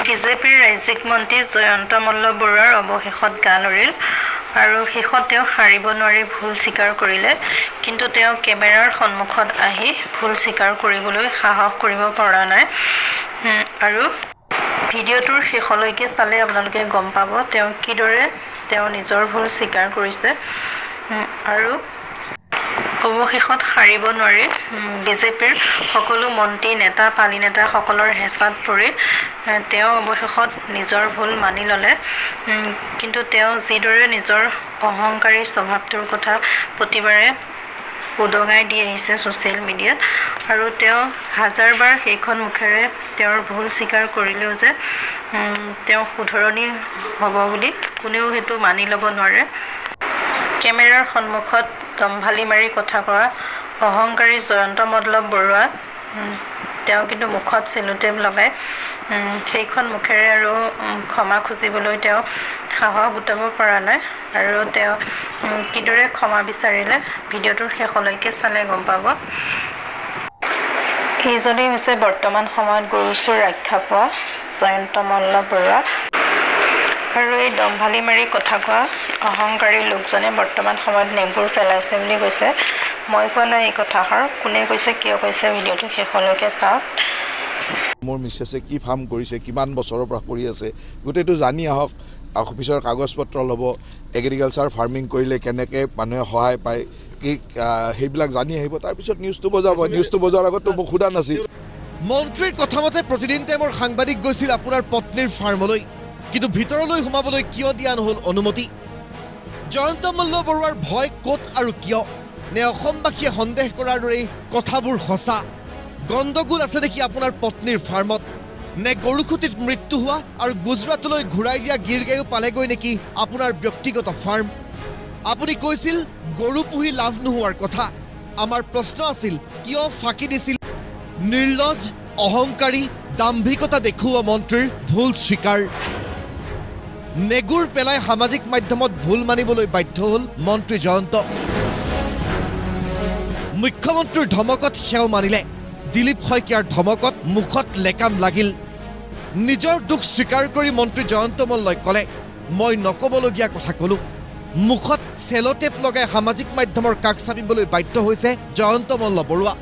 বিজেপিৰ ৰাজ্যিক মন্ত্ৰী জয়ন্ত মল্ল বৰুৱাৰ অৱশেষত গা লৰিল আৰু শেষত তেওঁ সাৰিব নোৱাৰি ভুল স্বীকাৰ কৰিলে কিন্তু তেওঁ কেমেৰাৰ সন্মুখত আহি ভুল স্বীকাৰ কৰিবলৈ সাহস কৰিব পৰা নাই আৰু ভিডিঅ'টোৰ শেষলৈকে চালে আপোনালোকে গম পাব তেওঁ কিদৰে তেওঁ নিজৰ ভুল স্বীকাৰ কৰিছে আৰু অৱশেষত সাৰিব নোৱাৰি বিজেপিৰ সকলো মন্ত্ৰী নেতা পালি নেতাসকলৰ হেঁচাত পৰি তেওঁ অৱশেষত নিজৰ ভুল মানি ল'লে কিন্তু তেওঁ যিদৰে নিজৰ অহংকাৰী স্বভাৱটোৰ কথা প্ৰতিবাৰে উদঙাই দি আহিছে ছ'চিয়েল মিডিয়াত আৰু তেওঁ হাজাৰবাৰ সেইখন মুখেৰে তেওঁৰ ভুল স্বীকাৰ কৰিলেও যে তেওঁ শুধৰণি হ'ব বুলি কোনেও সেইটো মানি ল'ব নোৱাৰে কেমেৰাৰ সন্মুখত দম্ভালি মাৰি কথা কোৱা অহংকাৰী জয়ন্ত মল্ল বৰুৱা তেওঁ কিন্তু মুখত চেলোটেপ লগাই সেইখন মুখেৰে আৰু ক্ষমা খুজিবলৈ তেওঁ সাহস গোটাব পৰা নাই আৰু তেওঁ কিদৰে ক্ষমা বিচাৰিলে ভিডিঅ'টোৰ শেষলৈকে চালে গম পাব এইজনেই হৈছে বৰ্তমান সময়ত গৰু চোৰ ৰক্ষা পোৱা জয়ন্ত মল্ল বৰুৱা আৰু এই দম্ভালি মাৰি কথা কোৱা অহংকাৰী লোকজনে বৰ্তমান সময়ত নেগুৰ পেলাইছে বুলি কৈছে মই কোৱা নাই এই কথাষাৰ কোনে কৈছে কিয় কৈছে ভিডিঅ'টো শেষলৈকে চাওক মোৰ মিছেছে কি ফাৰ্ম কৰিছে কিমান বছৰৰ পৰা কৰি আছে গোটেইটো জানি আহক অফিচৰ কাগজ পত্ৰ ল'ব এগ্ৰিকালচাৰ ফাৰ্মিং কৰিলে কেনেকৈ মানুহে সহায় পায় কি সেইবিলাক জানি আহিব তাৰপিছত নিউজটো বজাব নিউজটো বজোৱাৰ আগতো মোক সোধা নাছিল মন্ত্ৰীৰ কথা মতে প্ৰতিদিন টাইমৰ সাংবাদিক গৈছিল আপোনাৰ পত্নীৰ ফাৰ্মলৈ কিন্তু ভিতৰলৈ সোমাবলৈ কিয় দিয়া নহ'ল অনুমতি জয়ন্ত মল্ল বৰুৱাৰ ভয় ক'ত আৰু কিয় নে অসমবাসীয়ে সন্দেহ কৰাৰ দৰে কথাবোৰ সঁচা গণ্ডগোল আছে নেকি আপোনাৰ পত্নীৰ ফাৰ্মত নে গৰুখুটিত মৃত্যু হোৱা আৰু গুজৰাটলৈ ঘূৰাই দিয়া গিৰ গায়ো পালেগৈ নেকি আপোনাৰ ব্যক্তিগত ফাৰ্ম আপুনি কৈছিল গৰু পুহি লাভ নোহোৱাৰ কথা আমাৰ প্ৰশ্ন আছিল কিয় ফাঁকি দিছিল নিৰ্লজ অহংকাৰী দাম্ভিকতা দেখুওৱা মন্ত্ৰীৰ ভুল স্বীকাৰ নেগুৰ পেলাই সামাজিক মাধ্যমত ভুল মানিবলৈ বাধ্য হ'ল মন্ত্ৰী জয়ন্ত মুখ্যমন্ত্ৰীৰ ধমকত সেও মানিলে দিলীপ শইকীয়াৰ ধমকত মুখত লেকাম লাগিল নিজৰ দুখ স্বীকাৰ কৰি মন্ত্ৰী জয়ন্ত মল্লই ক'লে মই নক'বলগীয়া কথা ক'লো মুখত চেলোটেপ লগাই সামাজিক মাধ্যমৰ কাষ চাপিবলৈ বাধ্য হৈছে জয়ন্ত মল্ল বৰুৱা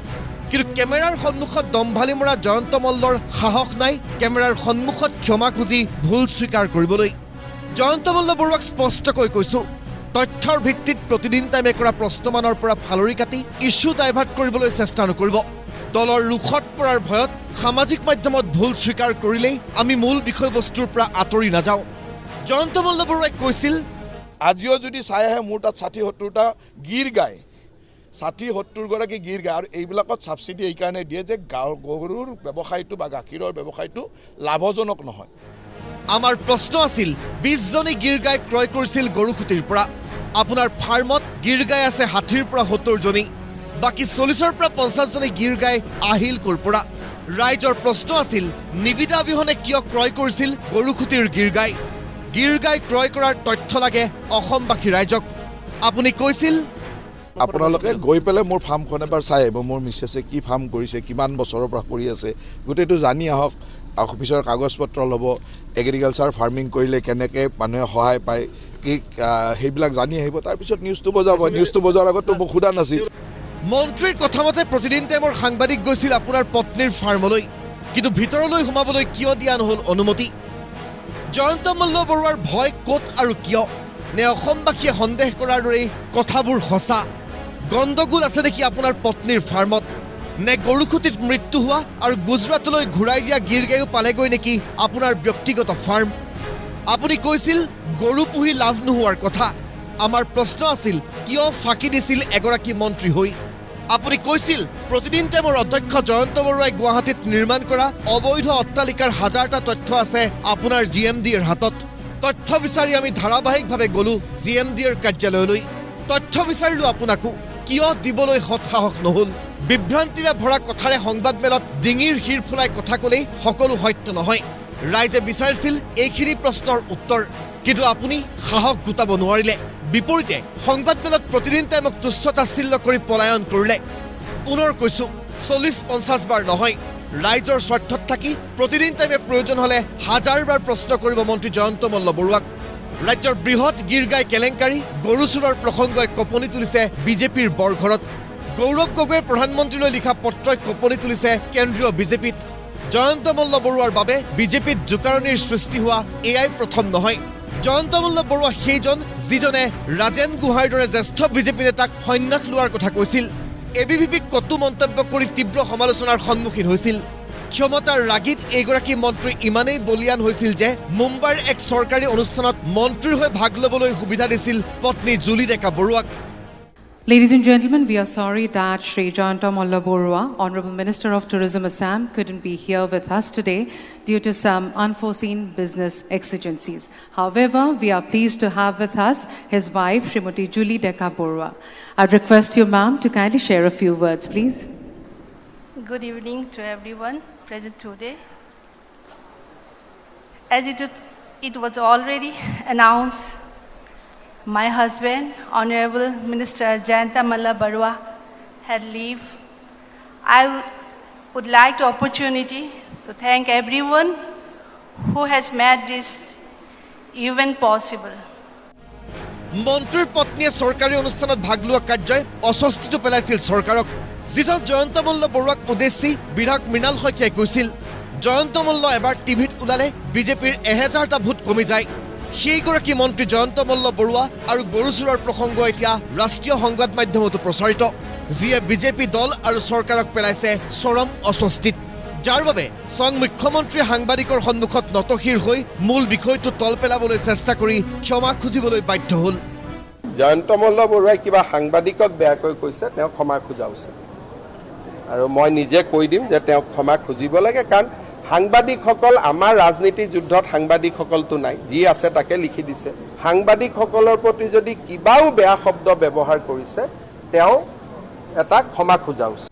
কিন্তু কেমেৰাৰ সন্মুখত দম্ভালি মৰা জয়ন্ত মল্লৰ সাহস নাই কেমেৰাৰ সন্মুখত ক্ষমা খুজি ভুল স্বীকাৰ কৰিবলৈ জয়ন্ত মল্ল বৰুৱাক স্পষ্টকৈ কৈছোঁ তথ্যৰ ভিত্তিত প্ৰতিদিন টাইমে কৰা প্ৰশ্নমানৰ পৰা ফালৰি কাটি ইছ্যু ডাইভাৰ্ট কৰিবলৈ চেষ্টা নকৰিব দলৰ ৰুখত পৰাৰ ভয়ত সামাজিক মাধ্যমত ভুল স্বীকাৰ কৰিলেই আমি মূল বিষয়বস্তুৰ পৰা আঁতৰি নাযাওঁ জয়ন্ত মল্ল বৰুৱাই কৈছিল আজিও যদি চাই আহে মোৰ তাত ৬০-৭০টা গিৰ গাই ৬০-৭০গৰাকী গিৰ গাই আৰু এইবিলাকত ছাবচিডি এইকাৰণে দিয়ে যে গৰুৰ ব্যৱসায়টো বা গাখীৰৰ ব্যৱসায়টো লাভজনক নহয় আমাৰ প্ৰশ্ন আছিল ২০জনী গিৰ গাই ক্ৰয় কৰিছিল গৰুখুটিৰ পৰা আপোনাৰ ফাৰ্মত গিৰ গাই আছে ৬০ৰ পৰা ৭০জনী বাকি ৪০ৰ পৰা ৫০জনী গিৰ গাই আহিল ক'ৰ পৰা ৰাইজৰ প্ৰশ্ন আছিল নিবিদা অবিহনে কিয় ক্ৰয় কৰিছিল গৰুখুটিৰ গিৰ গাই ক্ৰয় কৰাৰ তথ্য লাগে অসমবাসী ৰাইজক আপুনি কৈছিল আপোনালোকে গৈ পেলাই মোৰ ফাৰ্মখন এবাৰ চাই আহিব মোৰ মিছেছে কি ফাৰ্ম কৰিছে কিমান বছৰৰ পৰা কৰি আছে গোটেইটো জানি আহক অফিচৰ কাগজ পত্ৰ ল'ব এগ্ৰিকালচাৰ ফাৰ্মিং কৰিলে কেনেকৈ মানুহে সহায় পায় কি সেইবিলাক জানি আহিব তাৰপিছত নিউজটো বজাব নিউজটো বজোৱাৰ আগতো মোক সোধা নাছিল মন্ত্ৰীৰ কথা মতে প্ৰতিদিন টাইমৰ সাংবাদিক গৈছিল আপোনাৰ পত্নীৰ ফাৰ্মলৈ কিন্তু ভিতৰলৈ সোমাবলৈ কিয় দিয়া নহ'ল অনুমতি জয়ন্ত মল্ল বৰুৱাৰ ভয় ক'ত আৰু কিয় নে অসমবাসীয়ে সন্দেহ কৰাৰ দৰে কথাবোৰ সঁচা গণ্ডগোল আছে নেকি আপোনাৰ পত্নীৰ ফাৰ্মত নে গৰুখুটিত মৃত্যু হোৱা আৰু গুজৰাটলৈ ঘূৰাই দিয়া গিৰ গায়ো পালেগৈ নেকি আপোনাৰ ব্যক্তিগত ফাৰ্ম আপুনি কৈছিল গৰু পুহি লাভ নোহোৱাৰ কথা আমাৰ প্ৰশ্ন আছিল কিয় ফাঁকি দিছিল এগৰাকী মন্ত্ৰী হৈ আপুনি কৈছিল প্ৰতিদিন টাইমৰ অধ্যক্ষ জয়ন্ত বৰুৱাই গুৱাহাটীত নিৰ্মাণ কৰা অবৈধ অট্টালিকাৰ হাজাৰটা তথ্য আছে আপোনাৰ GMDৰ হাতত তথ্য বিচাৰি আমি ধাৰাবাহিকভাৱে গ'লো GMDৰ কাৰ্যালয়লৈ তথ্য বিচাৰিলোঁ আপোনাকো কিয় দিবলৈ সৎসাহস নহ'ল বিভ্ৰান্তিৰে ভৰা কথাৰে সংবাদমেলত ডিঙিৰ শিৰ ফুলাই কথা ক'লেই সকলো সত্য নহয় ৰাইজে বিচাৰিছিল এইখিনি প্ৰশ্নৰ উত্তৰ কিন্তু আপুনি সাহস গোটাব নোৱাৰিলে বিপৰীতে সংবাদমেলত প্ৰতিদিন টাইমক তুচ্ছ তাচ্ছিল্য কৰি পলায়ন কৰিলে পুনৰ কৈছোঁ 40-50 বাৰ নহয় ৰাইজৰ স্বাৰ্থত থাকি প্ৰতিদিন টাইমে প্ৰয়োজন হ'লে হাজাৰবাৰ প্ৰশ্ন কৰিব মন্ত্ৰী জয়ন্ত মল্ল বৰুৱাক ৰাজ্যৰ বৃহৎ গিৰগাই কেলেংকাৰী গৰু চুৰৰ প্ৰসংগই কঁপনি তুলিছে বিজেপিৰ বৰঘৰত গৌৰৱ গগৈয়ে প্ৰধানমন্ত্ৰীলৈ লিখা পত্ৰই কঁপনি তুলিছে কেন্দ্ৰীয় বিজেপিত জয়ন্ত মল্ল বৰুৱাৰ বাবে বিজেপিত জোকাৰণিৰ সৃষ্টি হোৱা এয়াই প্ৰথম নহয় জয়ন্ত মল্ল বৰুৱা সেইজন যিজনে ৰাজেন গুহাইৰ দৰে জ্যেষ্ঠ বিজেপি নেতাক সন্ন্যাস লোৱাৰ কথা কৈছিল এবিভিপিক কটু মন্তব্য কৰি তীব্ৰ সমালোচনাৰ সন্মুখীন হৈছিল ক্ষমতাৰ ৰাগিত এইগৰাকী মন্ত্ৰী ইমানেই বলিয়ান হৈছিল যে মুম্বাইৰ এক চৰকাৰী অনুষ্ঠানত মন্ত্ৰীৰ হৈ ভাগ ল'বলৈ সুবিধা দিছিল পত্নী জুলি ডেকা বৰুৱাক Ladies and gentlemen, we are sorry that Shri Jayanta Malla Borua, Honorable Minister of Tourism Assam, couldn't be here with us today due to some unforeseen business exigencies. However, we are pleased to have with us his wife, Srimati Julie Deka Borua. I'd request you, ma'am, to kindly share a few words, please. Good evening to everyone present today. As it was already announced, my husband, Honorable Minister Jayanta Malla Barua, had leave. I would like the opportunity to thank everyone who has made this event possible. মন্ত্ৰীৰ পত্নীয়ে চৰকাৰী অনুষ্ঠানত ভাগ লোৱা কাৰ্যই অস্বস্তিটো পেলাইছিল চৰকাৰক যিজন জয়ন্ত মল্ল বৰুৱাক উদ্দেশ্যি বিধায়ক মৃণাল শইকীয়াই কৈছিল জয়ন্ত মল্ল এবাৰ টিভিত ওলালে বিজেপিৰ 1000টা ভোট কমি যায় সেইগৰাকী মন্ত্ৰী জয়ন্ত মল্ল বৰুৱা আৰু গৰু চুৰৰ প্ৰসংগ এতিয়া ৰাষ্ট্ৰীয় সংবাদ মাধ্যমতো প্ৰচাৰিত যিয়ে বিজেপি দল আৰু চৰকাৰক পেলাইছে চৰম অস্বস্তিত যাৰ বাবে স্বয়ং মুখ্যমন্ত্ৰী সাংবাদিকৰ সন্মুখত নতশিৰ হৈ মূল বিষয়টো তল পেলাবলৈ চেষ্টা কৰি ক্ষমা খুজিবলৈ বাধ্য হ'ল জয়ন্ত মল্ল বৰুৱাই কিবা সাংবাদিকক বেয়াকৈ কৈছে তেওঁ ক্ষমা খোজা উচিত আৰু মই নিজে কৈ দিম যে তেওঁ ক্ষমা খুজিব লাগে কাৰণ সাংবাদিকসকল আমাৰ ৰাজনীতি যুদ্ধত সাংবাদিকসকলটো নাই যি আছে তাকে লিখি দিছে সাংবাদিকসকলৰ প্ৰতি যদি কিবাও বেয়া শব্দ ব্যৱহাৰ কৰিছে তেওঁ এটা ক্ষমা খোজা উচিত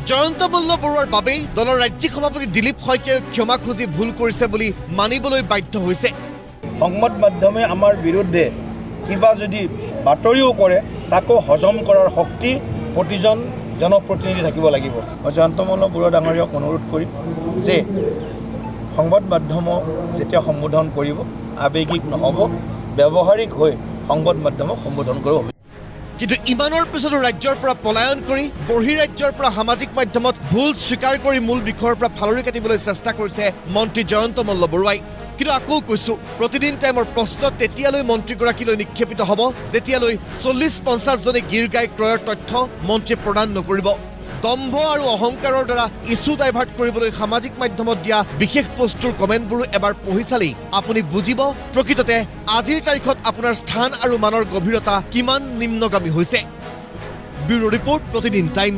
জয়ন্ত মল্ল বৰুৱাৰ বাবেই দলৰ ৰাজ্যিক সভাপতি দিলীপ শইকীয়াই ক্ষমা খুজি ভুল কৰিছে বুলি মানিবলৈ বাধ্য হৈছে সংবাদ মাধ্যমে আমাৰ বিৰুদ্ধে কিবা যদি বাতৰিও কৰে তাকো হজম কৰাৰ শক্তি প্ৰতিজন জনপ্ৰতিনিধি থাকিব লাগিব জয়ন্ত মল্ল বৰুৱা ডাঙৰীয়াক অনুৰোধ কৰিম যে সংবাদ মাধ্যমক যেতিয়া সম্বোধন কৰিব আৱেগিক নহ'ব ব্যৱহাৰিক হৈ সংবাদ মাধ্যমক সম্বোধন কৰিব কিন্তু ইমানৰ পিছতো ৰাজ্যৰ পৰা পলায়ন কৰি বহিৰাজ্যৰ পৰা সামাজিক মাধ্যমত ভুল স্বীকাৰ কৰি মূল বিষয়ৰ পৰা ফালৰি কাটিবলৈ চেষ্টা কৰিছে মন্ত্ৰী জয়ন্ত মল্ল বৰুৱাই কিন্তু আকৌ কৈছো প্ৰতিদিন টাইমৰ প্ৰশ্ন তেতিয়ালৈ মন্ত্ৰীগৰাকীলৈ নিক্ষেপিত হ'ব যেতিয়ালৈ 40-50 জনে গিৰগাই ক্ৰয়ৰ তথ্য মন্ত্ৰী প্ৰদান নকৰিব দম্ভ আৰু অহংকাৰৰ দ্বাৰা ইছ্যু ডাইভাৰ্ট কৰিবলৈ সামাজিক মাধ্যমত দিয়া বিশেষ পোষ্টৰ কমেণ্টবোৰো এবাৰ পঢ়ি চালেই আপুনি বুজিব প্ৰকৃততে আজিৰ তাৰিখত আপোনাৰ স্থান আৰু মানৰ গভীৰতা কিমান নিম্নগামী হৈছে ব্যুৰো ৰিপৰ্ট প্ৰতিদিন টাইম